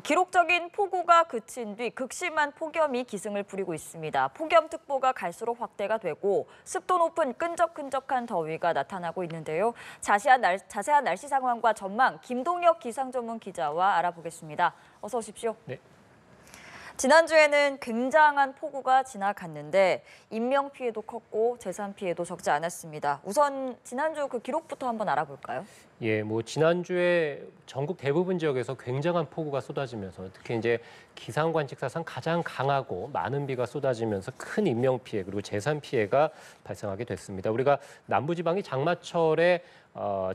기록적인 폭우가 그친 뒤 극심한 폭염이 기승을 부리고 있습니다. 폭염특보가 갈수록 확대가 되고 습도 높은 끈적끈적한 더위가 나타나고 있는데요. 자세한 날씨 상황과 전망 김동혁 기상전문 기자와 알아보겠습니다. 어서 오십시오. 네. 지난주에는 굉장한 폭우가 지나갔는데 인명 피해도 컸고 재산 피해도 적지 않았습니다. 우선 지난주 그 기록부터 한번 알아볼까요? 예, 지난주에 전국 대부분 지역에서 굉장한 폭우가 쏟아지면서 특히 이제 기상 관측사상 가장 강하고 많은 비가 쏟아지면서 큰 인명 피해 그리고 재산 피해가 발생하게 됐습니다. 우리가 남부지방이 장마철에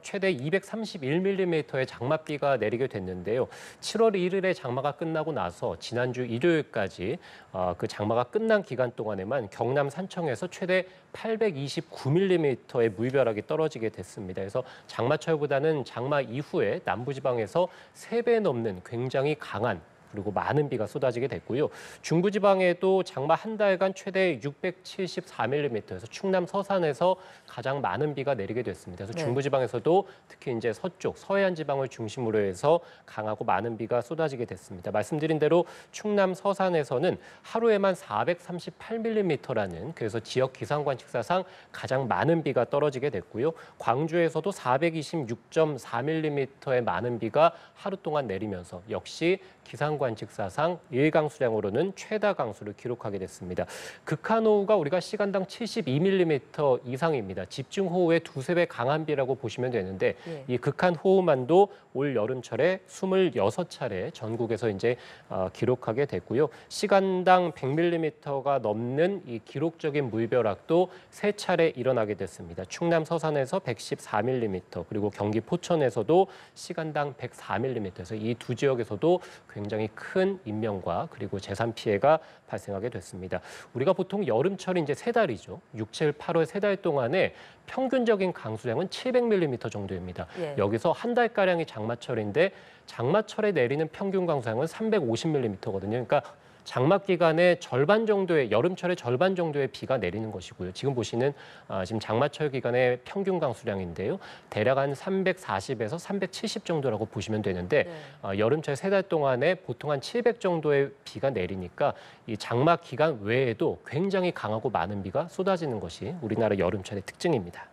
최대 231mm의 장맛비가 내리게 됐는데요. 7월 1일에 장마가 끝나고 나서 지난주 일요일까지 그 장마가 끝난 기간 동안에만 경남 산청에서 최대 829mm의 물벼락이 떨어지게 됐습니다. 그래서 장마철보다는 장마 이후에 남부지방에서 3배 넘는 굉장히 강한 그리고 많은 비가 쏟아지게 됐고요. 중부지방에도 장마 한 달간 최대 674mm에서 충남 서산에서 가장 많은 비가 내리게 됐습니다. 그래서 중부지방에서도 특히 이제 서쪽, 서해안 지방을 중심으로 해서 강하고 많은 비가 쏟아지게 됐습니다. 말씀드린 대로 충남 서산에서는 하루에만 438mm라는 그래서 지역 기상 관측사상 가장 많은 비가 떨어지게 됐고요. 광주에서도 426.4mm의 많은 비가 하루 동안 내리면서 역시 기상 관측사상 일강수량으로는 최다 강수를 기록하게 됐습니다. 극한호우가 우리가 시간당 72mm 이상입니다. 집중호우의 2~3배 강한 비라고 보시면 되는데 이 극한호우만도 올 여름철에 26차례 전국에서 이제 기록하게 됐고요. 시간당 100mm가 넘는 이 기록적인 물벼락도 3차례 일어나게 됐습니다. 충남 서산에서 114mm 그리고 경기 포천에서도 시간당 104mm에서 이 두 지역에서도 굉장히 큰 인명과 그리고 재산 피해가 발생하게 됐습니다. 우리가 보통 여름철이 이제 3달이죠. 6, 7, 8월 3달 동안에 평균적인 강수량은 700mm 정도입니다. 여기서 한 달가량이 장마철인데 장마철에 내리는 평균 강수량은 350mm거든요. 그러니까 장마 기간의 절반 정도의 여름철의 절반 정도의 비가 내리는 것이고요. 지금 보시는 지금 장마철 기간의 평균 강수량인데요. 대략 한 340에서 370 정도라고 보시면 되는데 여름철 3달 동안에 보통 한 700 정도의 비가 내리니까 이 장마 기간 외에도 굉장히 강하고 많은 비가 쏟아지는 것이 우리나라 여름철의 특징입니다.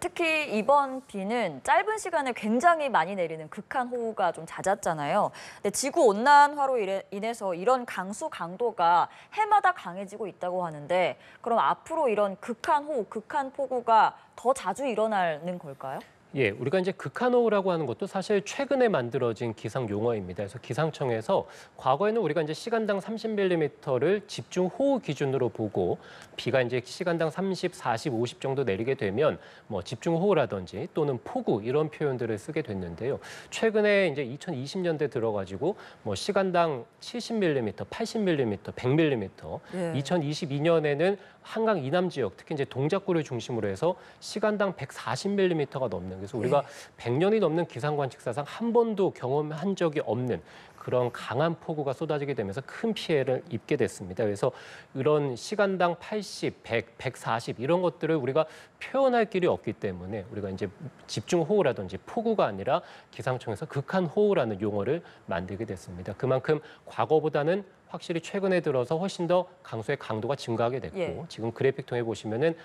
특히 이번 비는 짧은 시간에 굉장히 많이 내리는 극한호우가 좀 잦았잖아요. 근데 지구온난화로 인해서 이런 강수 강도가 해마다 강해지고 있다고 하는데 그럼 앞으로 이런 극한호우, 극한폭우가 더 자주 일어나는 걸까요? 예, 우리가 이제 극한호우라고 하는 것도 사실 최근에 만들어진 기상 용어입니다. 그래서 기상청에서 과거에는 우리가 이제 시간당 30mm를 집중호우 기준으로 보고 비가 이제 시간당 30, 40, 50 정도 내리게 되면 집중호우라든지 또는 폭우 이런 표현들을 쓰게 됐는데요. 최근에 이제 2020년대 들어가지고 시간당 70mm, 80mm, 100mm, 2022년에는 한강 이남 지역, 특히 이제 동작구를 중심으로 해서 시간당 140mm가 넘는 그래서 우리가 100년이 넘는 기상 관측사상 한 번도 경험한 적이 없는 그런 강한 폭우가 쏟아지게 되면서 큰 피해를 입게 됐습니다. 그래서 이런 시간당 80, 100, 140 이런 것들을 우리가 표현할 길이 없기 때문에 우리가 이제 집중호우라든지 폭우가 아니라 기상청에서 극한호우라는 용어를 만들게 됐습니다. 그만큼 과거보다는 확실히 최근에 들어서 훨씬 더 강수의 강도가 증가하게 됐고 지금 그래픽 통해 보시면은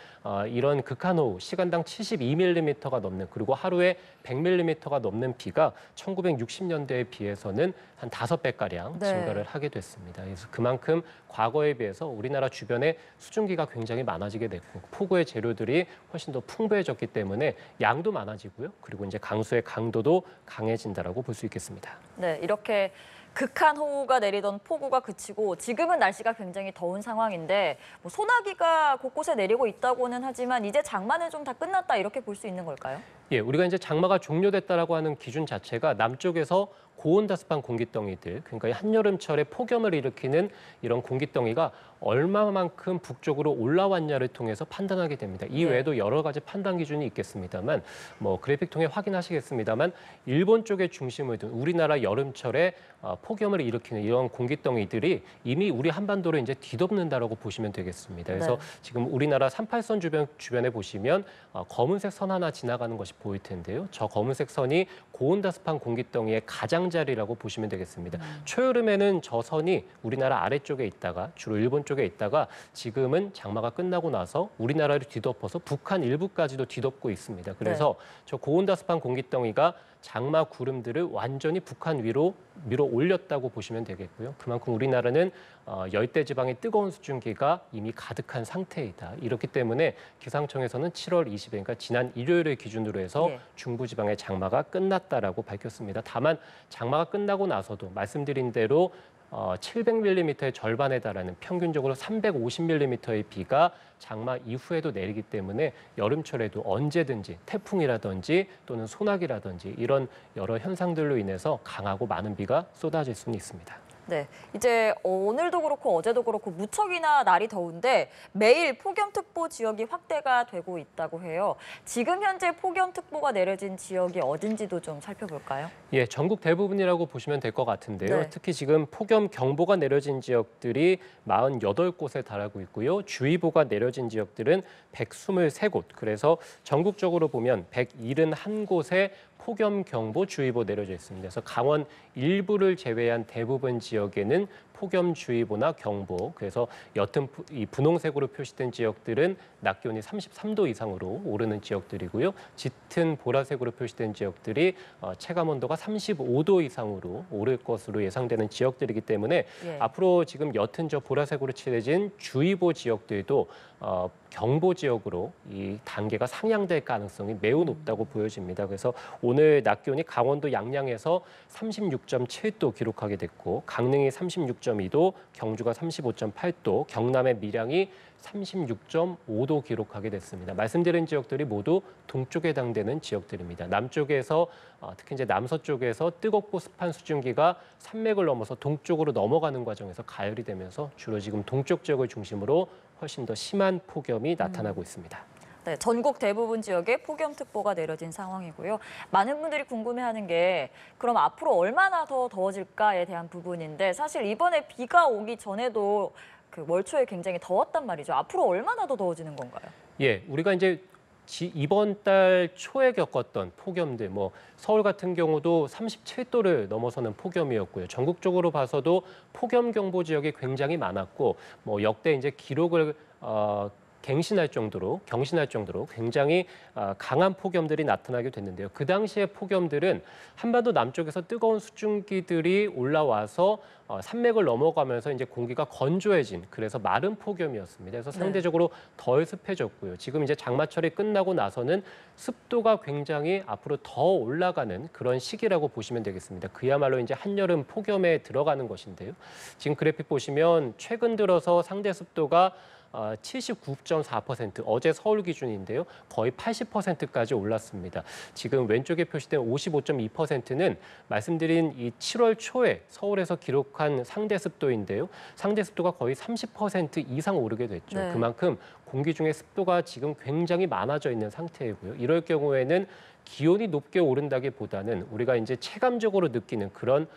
이런 극한호우 시간당 72mm가 넘는 그리고 하루에 100mm가 넘는 비가 1960년대에 비해서는 한 5배가량 증가를 하게 됐습니다. 그래서 그만큼 과거에 비해서 우리나라 주변에 수증기가 굉장히 많아지게 됐고 폭우의 재료들이 훨씬 더 풍부해졌기 때문에 양도 많아지고요. 그리고 이제 강수의 강도도 강해진다라고 볼 수 있겠습니다. 네, 이렇게 극한호우가 내리던 폭우가 그치고 지금은 날씨가 굉장히 더운 상황인데 소나기가 곳곳에 내리고 있다고는 하지만 이제 장마는 좀 다 끝났다 이렇게 볼 수 있는 걸까요? 예, 우리가 이제 장마가 종료됐다라고 하는 기준 자체가 남쪽에서 고온다습한 공기덩이들, 그러니까 한여름철에 폭염을 일으키는 이런 공기덩이가 얼마만큼 북쪽으로 올라왔냐를 통해서 판단하게 됩니다. 이 외에도 여러 가지 판단 기준이 있겠습니다만, 그래픽 통해 확인하시겠습니다만, 일본 쪽에 중심을 둔 우리나라 여름철에 폭염을 일으키는 이런 공기덩이들이 이미 우리 한반도를 이제 뒤덮는다라고 보시면 되겠습니다. 그래서 지금 우리나라 38선 주변에 보시면 검은색 선 하나 지나가는 것이 보일 텐데요. 저 검은색 선이 고온다습한 공기덩이의 가장자리라고 보시면 되겠습니다. 초여름에는 저 선이 우리나라 아래쪽에 있다가 주로 일본 쪽에 있다가 지금은 장마가 끝나고 나서 우리나라를 뒤덮어서 북한 일부까지도 뒤덮고 있습니다. 그래서 저 고온다습한 공기덩이가 장마 구름들을 완전히 북한 위로 밀어 올렸다고 보시면 되겠고요. 그만큼 우리나라는 열대지방의 뜨거운 수증기가 이미 가득한 상태이다. 이렇기 때문에 기상청에서는 7월 20일, 그러니까 지난 일요일을 기준으로 해서 중부지방의 장마가 끝났다라고 밝혔습니다. 다만 장마가 끝나고 나서도 말씀드린 대로 700mm의 절반에 달하는 평균적으로 350mm의 비가 장마 이후에도 내리기 때문에 여름철에도 언제든지 태풍이라든지 또는 소나기라든지 이런 여러 현상들로 인해서 강하고 많은 비가 쏟아질 수는 있습니다. 네, 이제 오늘도 그렇고 어제도 그렇고 무척이나 날이 더운데 매일 폭염특보 지역이 확대가 되고 있다고 해요. 지금 현재 폭염특보가 내려진 지역이 어딘지도 좀 살펴볼까요? 예, 전국 대부분이라고 보시면 될 것 같은데요. 네. 특히 지금 폭염경보가 내려진 지역들이 48곳에 달하고 있고요. 주의보가 내려진 지역들은 123곳. 그래서 전국적으로 보면 171곳에 폭염경보, 주의보 내려져 있습니다. 그래서 강원 일부를 제외한 대부분 지역에는 폭염주의보나 경보, 그래서 옅은 이 분홍색으로 표시된 지역들은 낮 기온이 33도 이상으로 오르는 지역들이고요. 짙은 보라색으로 표시된 지역들이 체감 온도가 35도 이상으로 오를 것으로 예상되는 지역들이기 때문에 앞으로 지금 옅은 저 보라색으로 칠해진 주의보 지역들도 경보 지역으로 이 단계가 상향될 가능성이 매우 높다고 보여집니다. 그래서 오늘 낮 기온이 강원도 양양에서 36.7도 기록하게 됐고 강릉이 36.2도, 경주가 35.8도, 경남의 밀양이 36.5도 기록하게 됐습니다. 말씀드린 지역들이 모두 동쪽에 해당되는 지역들입니다. 남쪽에서 특히 이제 남서쪽에서 뜨겁고 습한 수증기가 산맥을 넘어서 동쪽으로 넘어가는 과정에서 가열이 되면서 주로 지금 동쪽 지역을 중심으로 훨씬 더 심한 폭염이 나타나고 있습니다. 네, 전국 대부분 지역에 폭염특보가 내려진 상황이고요. 많은 분들이 궁금해하는 게 그럼 앞으로 얼마나 더 더워질까에 대한 부분인데 사실 이번에 비가 오기 전에도 그 월초에 굉장히 더웠단 말이죠. 앞으로 얼마나 더 더워지는 건가요? 예, 우리가 이제 이번 달 초에 겪었던 폭염들, 뭐 서울 같은 경우도 37도를 넘어서는 폭염이었고요. 전국적으로 봐서도 폭염 경보 지역이 굉장히 많았고, 뭐 역대 이제 기록을 경신할 정도로 굉장히 강한 폭염들이 나타나게 됐는데요. 그 당시의 폭염들은 한반도 남쪽에서 뜨거운 수증기들이 올라와서 산맥을 넘어가면서 이제 공기가 건조해진 그래서 마른 폭염이었습니다. 그래서 상대적으로 덜 습해졌고요. 지금 이제 장마철이 끝나고 나서는 습도가 굉장히 앞으로 더 올라가는 그런 시기라고 보시면 되겠습니다. 그야말로 이제 한여름 폭염에 들어가는 것인데요. 지금 그래픽 보시면 최근 들어서 상대 습도가 79.4%, 어제 서울 기준인데요. 거의 80%까지 올랐습니다. 지금 왼쪽에 표시된 55.2%는 말씀드린 이 7월 초에 서울에서 기록한 상대 습도인데요. 상대 습도가 거의 30% 이상 오르게 됐죠. 네. 그만큼 공기 중에 습도가 지금 굉장히 많아져 있는 상태이고요. 이럴 경우에는 기온이 높게 오른다기보다는 우리가 이제 체감적으로 느끼는 그런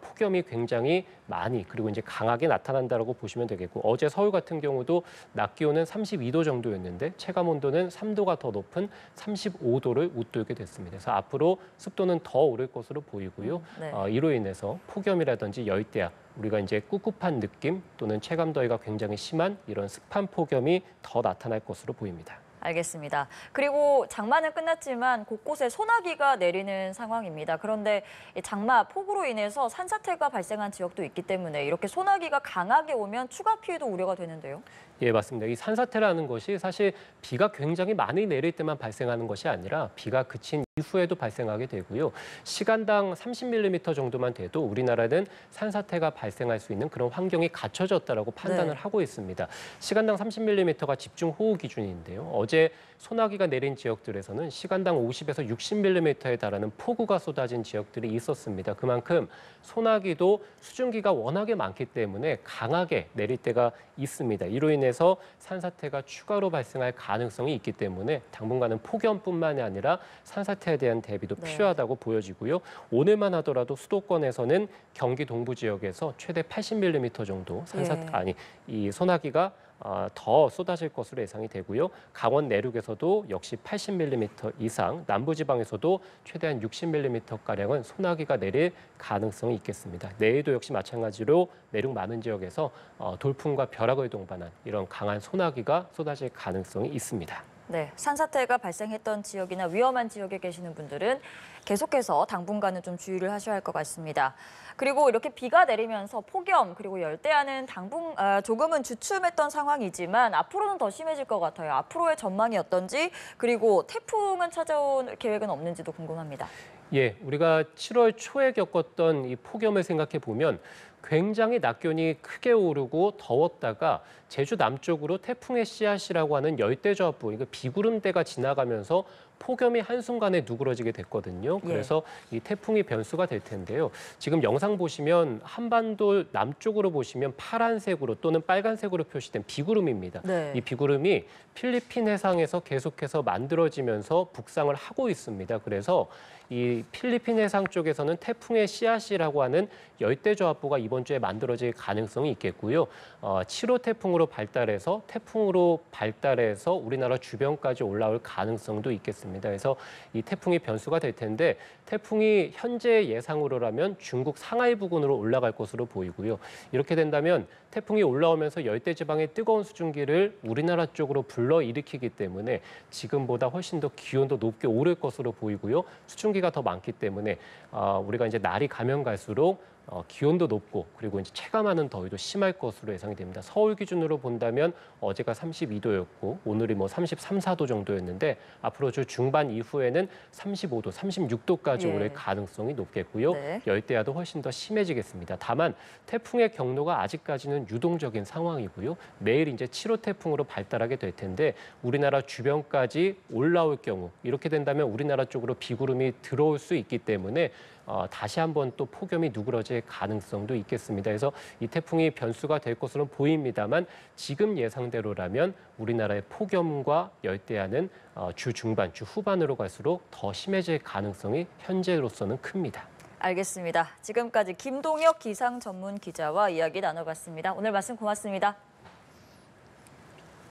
폭염이 굉장히 많이 그리고 이제 강하게 나타난다라고 보시면 되겠고 어제 서울 같은 경우도 낮 기온은 32도 정도였는데 체감 온도는 3도가 더 높은 35도를 웃돌게 됐습니다. 그래서 앞으로 습도는 더 오를 것으로 보이고요. 이로 인해서 폭염이라든지 열대야 우리가 이제 꿉꿉한 느낌 또는 체감 더위가 굉장히 심한 이런 습한 폭염이 더 나타날 것으로 보입니다. 알겠습니다. 그리고 장마는 끝났지만 곳곳에 소나기가 내리는 상황입니다. 그런데 장마 폭우로 인해서 산사태가 발생한 지역도 있기 때문에 이렇게 소나기가 강하게 오면 추가 피해도 우려가 되는데요. 예, 맞습니다. 이 산사태라는 것이 사실 비가 굉장히 많이 내릴 때만 발생하는 것이 아니라 비가 그친 이후에도 발생하게 되고요. 시간당 30mm 정도만 돼도 우리나라는 산사태가 발생할 수 있는 그런 환경이 갖춰졌다라고 판단을 하고 있습니다. 시간당 30mm가 집중호우 기준인데요. 어제 소나기가 내린 지역들에서는 시간당 50에서 60mm에 달하는 폭우가 쏟아진 지역들이 있었습니다. 그만큼 소나기도 수증기가 워낙에 많기 때문에 강하게 내릴 때가 있습니다. 이로 인해서 산사태가 추가로 발생할 가능성이 있기 때문에 당분간은 폭염뿐만이 아니라 산사태에 대한 대비도 필요하다고 보여지고요. 오늘만 하더라도 수도권에서는 경기 동부 지역에서 최대 80mm 정도 이 소나기가 더 쏟아질 것으로 예상이 되고요. 강원 내륙에서도 역시 80mm 이상, 남부지방에서도 최대한 60mm가량은 소나기가 내릴 가능성이 있겠습니다. 내일도 역시 마찬가지로 내륙 많은 지역에서 돌풍과 벼락을 동반한 이런 강한 소나기가 쏟아질 가능성이 있습니다. 네, 산사태가 발생했던 지역이나 위험한 지역에 계시는 분들은 계속해서 당분간은 좀 주의를 하셔야 할 것 같습니다. 그리고 이렇게 비가 내리면서 폭염 그리고 열대야는 조금은 주춤했던 상황이지만 앞으로는 더 심해질 것 같아요. 앞으로의 전망이 어떤지 그리고 태풍은 찾아올 계획은 없는지도 궁금합니다. 예, 우리가 7월 초에 겪었던 이 폭염을 생각해 보면 굉장히 낙견이 크게 오르고 더웠다가 제주 남쪽으로 태풍의 씨앗이라고 하는 열대저압부, 그러니까 비구름대가 지나가면서 폭염이 한순간에 누그러지게 됐거든요. 그래서 이 태풍이 변수가 될 텐데요. 지금 영상 보시면 한반도 남쪽으로 보시면 파란색으로 또는 빨간색으로 표시된 비구름입니다. 네. 이 비구름이 필리핀 해상에서 계속해서 만들어지면서 북상을 하고 있습니다. 그래서 이 필리핀 해상 쪽에서는 태풍의 씨앗이라고 하는 열대저압부가 이번 주에 만들어질 가능성이 있겠고요. 7호 태풍으로 발달해서 우리나라 주변까지 올라올 가능성도 있겠습니다. 그래서 이 태풍이 변수가 될 텐데 태풍이 현재 예상으로라면 중국 상하이 부근으로 올라갈 것으로 보이고요. 이렇게 된다면 태풍이 올라오면서 열대지방의 뜨거운 수증기를 우리나라 쪽으로 불러일으키기 때문에 지금보다 훨씬 더 기온도 높게 오를 것으로 보이고요. 수증기가 더 많기 때문에 우리가 이제 날이 가면 갈수록 기온도 높고 그리고 이제 체감하는 더위도 심할 것으로 예상이 됩니다. 서울 기준으로 본다면 어제가 32도였고 오늘이 33, 4도 정도였는데 앞으로 주 중반 이후에는 35도, 36도까지 오를 가능성이 높겠고요. 네. 열대야도 훨씬 더 심해지겠습니다. 다만 태풍의 경로가 아직까지는 유동적인 상황이고요. 내일 이제 7호 태풍으로 발달하게 될 텐데 우리나라 주변까지 올라올 경우 이렇게 된다면 우리나라 쪽으로 비구름이 들어올 수 있기 때문에 다시 한번 또 폭염이 누그러질 가능성도 있겠습니다. 그래서 이 태풍이 변수가 될 것으로 보입니다만 지금 예상대로라면 우리나라의 폭염과 열대야는 주 중반, 주 후반으로 갈수록 더 심해질 가능성이 현재로서는 큽니다. 알겠습니다. 지금까지 김동혁 기상 전문 기자와 이야기 나눠봤습니다. 오늘 말씀 고맙습니다.